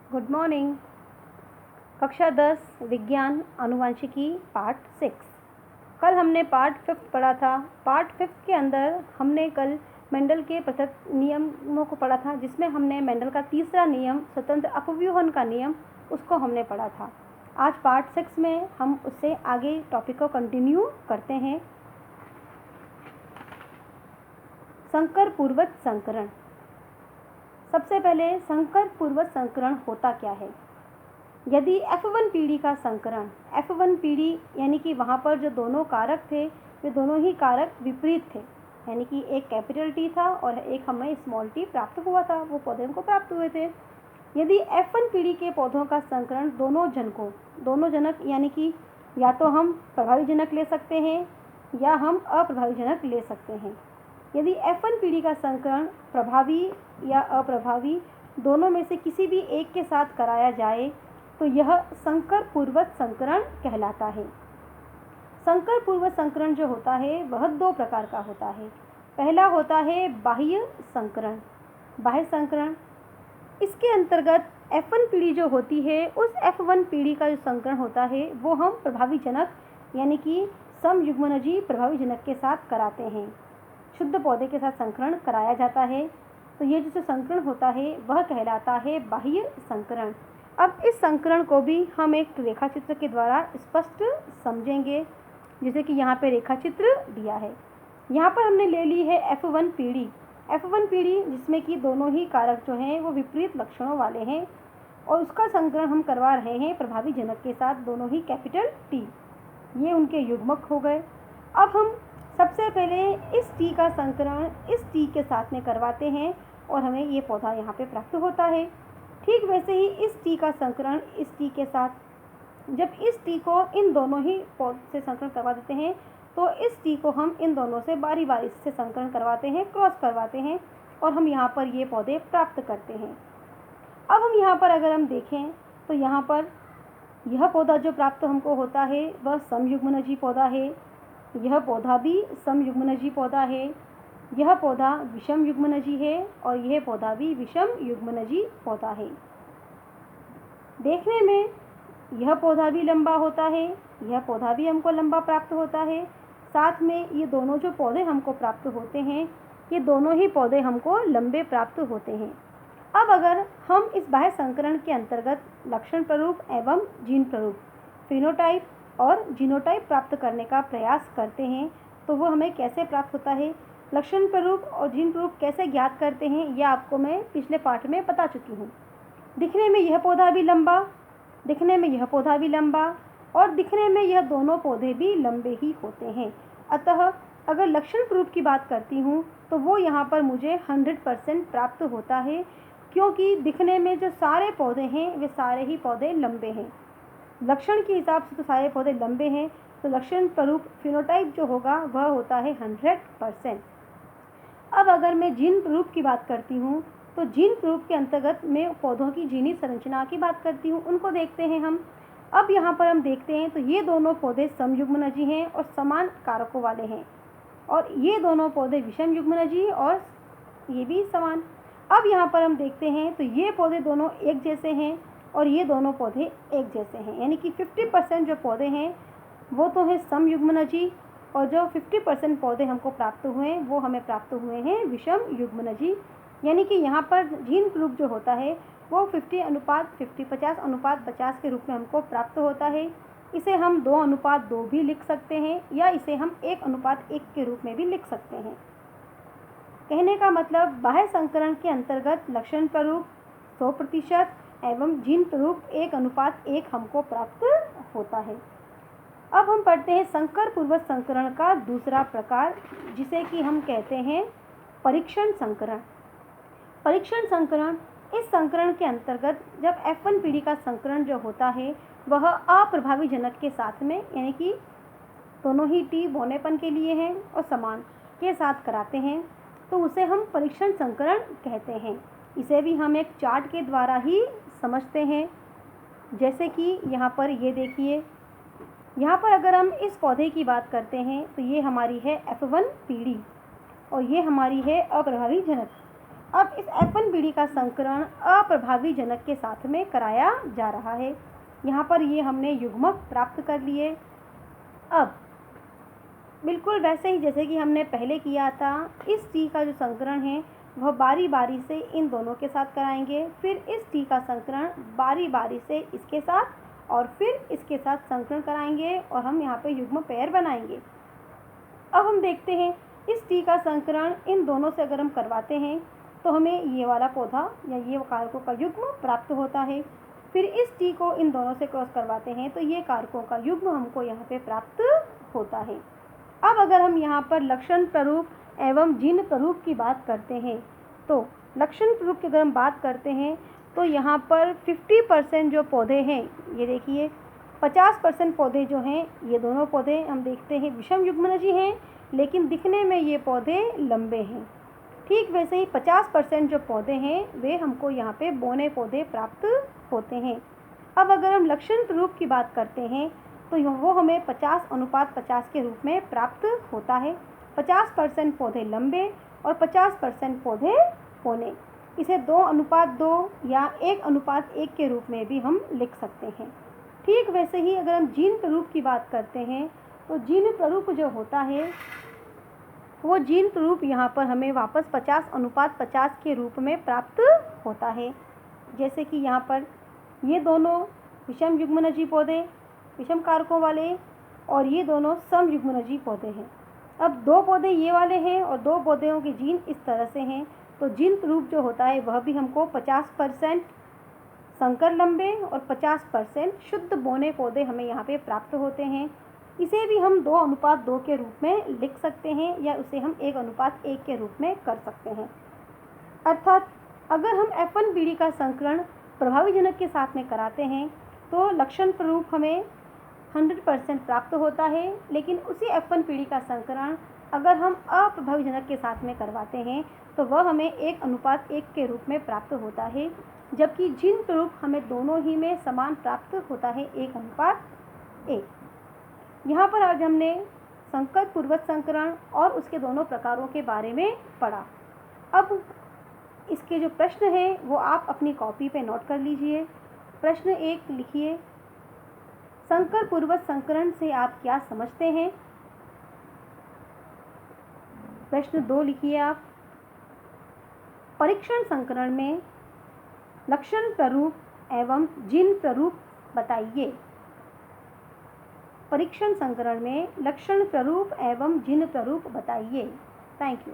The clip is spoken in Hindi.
Good morning. कक्षा 10 विज्ञान आनुवंशिकी पार्ट 6। कल हमने पार्ट 5 पढ़ा था। पार्ट 5 के अंदर हमने कल मेंडल के पृथक नियमों को पढ़ा था, जिसमें हमने मेंडल का तीसरा नियम स्वतंत्र अपव्यूहन का नियम उसको हमने पढ़ा था। आज पार्ट 6 में हम उससे आगे टॉपिक को कंटिन्यू करते हैं। संकर पूर्वज संकरण। सबसे पहले संकर पूर्वज संकरण होता क्या है? यदि F1 पीढ़ी का संकरण, F1 पीढ़ी यानी कि वहाँ पर जो दोनों कारक थे वे दोनों ही कारक विपरीत थे, यानी कि एक कैपिटल T था और एक हमें स्मॉल t प्राप्त हुआ था, वो पौधे को प्राप्त हुए थे। यदि F1 पीढ़ी के पौधों का संकरण दोनों जनक यानी कि या तो हम प्रभावी जनक ले सकते हैं या हम अप्रभावी जनक ले सकते हैं। यदि F1 पीढ़ी का संकरण प्रभावी या अप्रभावी दोनों में से किसी भी एक के साथ कराया जाए तो यह संकर पूर्वज संकरण कहलाता है। संकर पूर्वज संकरण जो होता है वह दो प्रकार का होता है। पहला होता है बाह्य संकरण। बाह्य संकरण इसके अंतर्गत F1 पीढ़ी जो होती है उस F1 पीढ़ी का जो संकरण होता है वो हम प्रभावी जनक यानी कि समयुग्मनजी प्रभावी जनक के साथ कराते हैं। शुद्ध पौधे के साथ संकरण कराया जाता है, तो ये जो संकरण होता है वह कहलाता है बाह्य संकरण। अब इस संकरण को भी हम एक रेखा चित्र के द्वारा स्पष्ट समझेंगे, जैसे कि यहाँ पे रेखा चित्र दिया है। यहाँ पर हमने ले ली है F1 पीढ़ी। F1 पीढ़ी जिसमें कि दोनों ही कारक जो हैं वो विपरीत लक्षणों वाले हैं और उसका संकरण हम करवा रहे हैं प्रभावी जनक के साथ, दोनों ही कैपिटल T। ये उनके युग्मक हो गए। अब हम सबसे पहले इस T का संकरण इस T के साथ में करवाते हैं और हमें ये पौधा यहाँ पे प्राप्त होता है। ठीक वैसे ही इस T का संकरण इस T के साथ, जब इस T को इन दोनों ही पौधे से संकरण करवा देते हैं तो इस T को हम इन दोनों से बारी बारी से संकरण करवाते हैं, क्रॉस करवाते हैं और हम यहाँ पर ये पौधे प्राप्त करते हैं। अब हम यहाँ पर अगर हम देखें तो यहाँ पर यह पौधा जो प्राप्त हमको होता है वह समयुग्मनजी पौधा है। यह पौधा भी समयुग्मनजी पौधा है। यह पौधा विषम युग्मनजी है और यह पौधा भी विषम युग्मनजी पौधा है। देखने में यह पौधा भी लंबा होता है, यह पौधा भी हमको लंबा प्राप्त होता है। साथ में ये दोनों जो पौधे हमको प्राप्त होते हैं ये दोनों ही पौधे हमको लंबे प्राप्त होते हैं। अब अगर हम इस बाह्य संकरण के अंतर्गत लक्षण प्ररूप एवं जीन प्ररूप, फिनोटाइप और जीनोटाइप प्राप्त करने का प्रयास करते हैं तो वो हमें कैसे प्राप्त होता है, लक्षण प्ररूप और जीन प्ररूप कैसे ज्ञात करते हैं, यह आपको मैं पिछले पाठ में बता चुकी हूँ। दिखने में यह पौधा भी लंबा, दिखने में यह पौधा भी लंबा और दिखने में यह दोनों पौधे भी लंबे ही होते हैं। अतः अगर लक्षण प्ररूप की बात करती हूँ तो वो यहाँ पर मुझे 100% प्राप्त होता है, क्योंकि दिखने में जो सारे पौधे हैं वे सारे ही पौधे लंबे हैं। लक्षण के हिसाब से तो सारे पौधे लंबे हैं, तो लक्षण प्ररूप फिनोटाइप जो होगा वह होता है 100%। अब अगर मैं जीन प्ररूप की बात करती हूँ तो जीन प्ररूप के अंतर्गत मैं पौधों की जीनी संरचना की बात करती हूँ, उनको देखते हैं हम। अब यहाँ पर हम देखते हैं तो ये दोनों पौधे समयुग्मनजी हैं और समान कारकों वाले हैं, और ये दोनों पौधे विषम युग्मनजी और ये भी समान। अब यहाँ पर हम देखते हैं तो ये पौधे दोनों एक जैसे हैं और ये दोनों पौधे एक जैसे हैं, यानी कि 50% जो पौधे हैं वो तो हैं समयुग्मनजी और जो 50% पौधे हमको प्राप्त हुए हैं वो हमें प्राप्त हुए हैं विषम युग्मनजी। यानी कि यहाँ पर जीन प्ररूप जो होता है वो 50:50, 50:50 के रूप में हमको प्राप्त होता है। इसे हम 2:2 भी लिख सकते हैं या इसे हम 1:1 के रूप में भी लिख सकते हैं। कहने का मतलब बाह्य संकरण के अंतर्गत लक्षण प्ररूप 100% एवं जीन प्ररूप 1:1 हमको प्राप्त होता है। अब हम पढ़ते हैं संकर पूर्वज संकरण का दूसरा प्रकार, जिसे कि हम कहते हैं परीक्षण संकरण। परीक्षण संकरण, इस संकरण के अंतर्गत जब F1 पीढ़ी का संकरण जो होता है वह अप्रभावी जनक के साथ में, यानी कि दोनों ही T बौनेपन के लिए हैं और समान के साथ कराते हैं तो उसे हम परीक्षण संकरण कहते हैं। इसे भी हम एक चार्ट के द्वारा ही समझते हैं, जैसे कि यहाँ पर ये देखिए, यहाँ पर अगर हम इस पौधे की बात करते हैं तो ये हमारी है F1 पीढ़ी और ये हमारी है अप्रभावी जनक। अब इस F1BD का संकरण अप्रभावी जनक के साथ में कराया जा रहा है। यहाँ पर ये हमने युग्मक प्राप्त कर लिए। अब बिल्कुल वैसे ही जैसे कि हमने पहले किया था, इस टी का जो संकरण है वह बारी बारी से इन दोनों के साथ कराएंगे, फिर इस टी का संकरण बारी बारी से इसके साथ और फिर इसके साथ संकरण कराएंगे और हम यहाँ पे युग्म पेयर बनाएंगे। अब हम देखते हैं इस टी का संकरण इन दोनों से अगर हम करवाते हैं तो हमें ये वाला पौधा या ये कारकों का युग्म प्राप्त होता है। फिर इस टी को इन दोनों से क्रॉस करवाते हैं तो ये कारकों का युग्म हमको यहाँ पे प्राप्त होता है। अब अगर हम यहाँ पर लक्षण प्ररूप एवं जिन प्ररूप की बात करते हैं तो लक्षण प्ररूप की अगर हम बात करते हैं तो यहाँ पर 50% जो पौधे हैं, ये देखिए 50% पौधे जो हैं, ये दोनों पौधे हम देखते हैं विषम युग्मनजी हैं, लेकिन दिखने में ये पौधे लंबे हैं। ठीक वैसे ही 50% जो पौधे हैं वे हमको यहाँ पे बौने पौधे प्राप्त होते हैं। अब अगर हम लक्षण प्ररूप की बात करते हैं तो वो हमें 50:50 के रूप में प्राप्त होता है। 50% पौधे लंबे और 50% पौधे बौने। इसे 2:2 या 1:1 के रूप में भी हम लिख सकते हैं। ठीक वैसे ही अगर हम जीन प्ररूप की बात करते हैं तो जीन प्ररूप जो होता है वो जीन प्ररूप यहाँ पर हमें वापस 50:50 के रूप में प्राप्त होता है। जैसे कि यहाँ पर ये दोनों विषम युग्मनजी पौधे, विषम कारकों वाले, और ये दोनों सम युग्मनजी पौधे हैं। अब 2 पौधे ये वाले हैं और 2 पौधों के जीन इस तरह से हैं, तो जीन प्ररूप जो होता है वह भी हमको 50% संकर लंबे और 50% शुद्ध बौने पौधे हमें यहाँ पे प्राप्त होते हैं। इसे भी हम 2:2 के रूप में लिख सकते हैं या उसे हम 1:1 के रूप में कर सकते हैं। अर्थात अगर हम F1BD का संकरण प्रभावी जनक के साथ में कराते हैं तो लक्षण प्ररूप हमें 100% प्राप्त होता है, लेकिन उसी F1BD का संकरण अगर हम अप्रभावी जनक के साथ में करवाते हैं तो वह हमें 1:1 के रूप में प्राप्त होता है, जबकि जिन प्ररूप हमें दोनों ही में समान प्राप्त होता है 1:1। यहाँ पर आज हमने संकर पूर्वज संकरण और उसके दोनों प्रकारों के बारे में पढ़ा। अब इसके जो प्रश्न हैं वो आप अपनी कॉपी पे नोट कर लीजिए। प्रश्न 1 लिखिए, संकर पूर्वज संकरण से आप क्या समझते हैं। प्रश्न 2 लिखिए आप, परीक्षण संकरण में लक्षण प्ररूप एवं जिन प्ररूप बताइए। परीक्षण संकरण में लक्षण प्ररूप एवं जिन प्ररूप बताइए। Thank you.